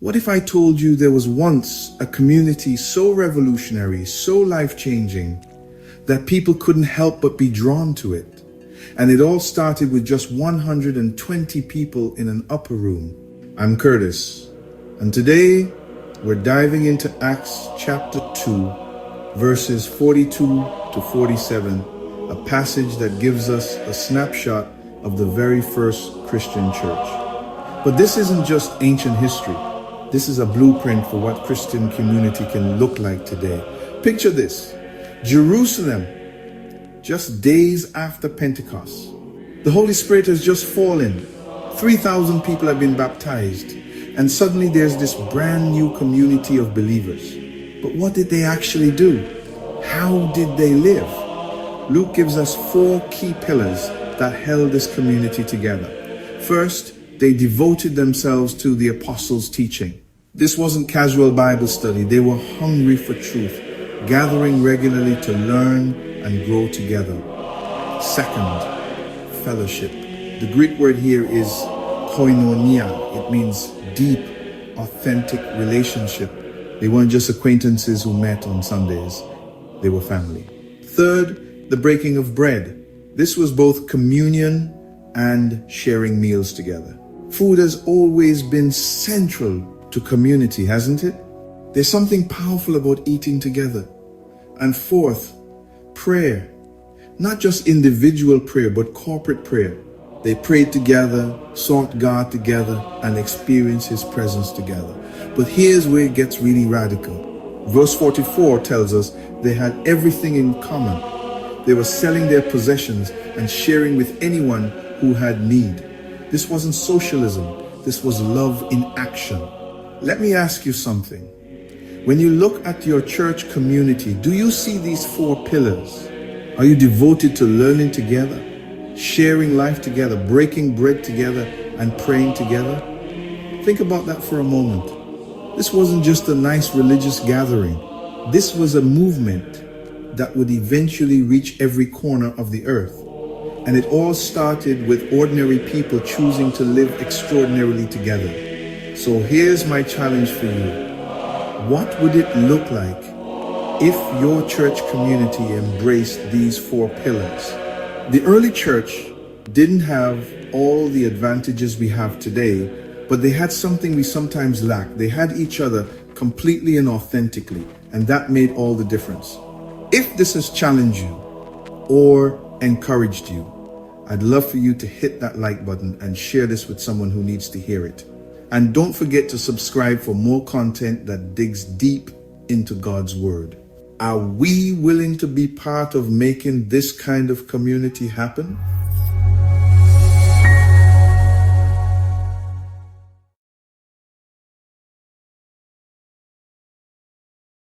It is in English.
What if I told you there was once a community so revolutionary, so life-changing, that people couldn't help but be drawn to it? And it all started with just 120 people in an upper room. I'm Curtis, and today we're diving into Acts chapter 2, verses 42 to 47, a passage that gives us a snapshot of the very first Christian church. But this isn't just ancient history. This is a blueprint for what Christian community can look like today. Picture this: Jerusalem, just days after Pentecost. The Holy Spirit has just fallen. 3,000 people have been baptized. And suddenly there's this brand new community of believers. But what did they actually do? How did they live? Luke gives us 4 key pillars that held this community together. First, they devoted themselves to the apostles' teaching. This wasn't casual Bible study. They were hungry for truth, gathering regularly to learn and grow together. Second, fellowship. The Greek word here is koinonia. It means deep, authentic relationship. They weren't just acquaintances who met on Sundays. They were family. Third, the breaking of bread. This was both communion and sharing meals together. Food has always been central to community, hasn't it? There's something powerful about eating together. And fourth, prayer. Not just individual prayer, but corporate prayer. They prayed together, sought God together, and experienced His presence together. But here's where it gets really radical. Verse 44 tells us they had everything in common. They were selling their possessions and sharing with anyone who had need. This wasn't socialism. This was love in action. Let me ask you something. When you look at your church community, do you see these 4 pillars? Are you devoted to learning together, sharing life together, breaking bread together, and praying together? Think about that for a moment. This wasn't just a nice religious gathering. This was a movement that would eventually reach every corner of the earth. And it all started with ordinary people choosing to live extraordinarily together. So here's my challenge for you. What would it look like if your church community embraced these 4 pillars? The early church didn't have all the advantages we have today, but they had something we sometimes lack. They had each other completely and authentically, and that made all the difference. If this has challenged you or encouraged you, I'd love for you to hit that like button and share this with someone who needs to hear it. And don't forget to subscribe for more content that digs deep into God's Word. Are we willing to be part of making this kind of community happen?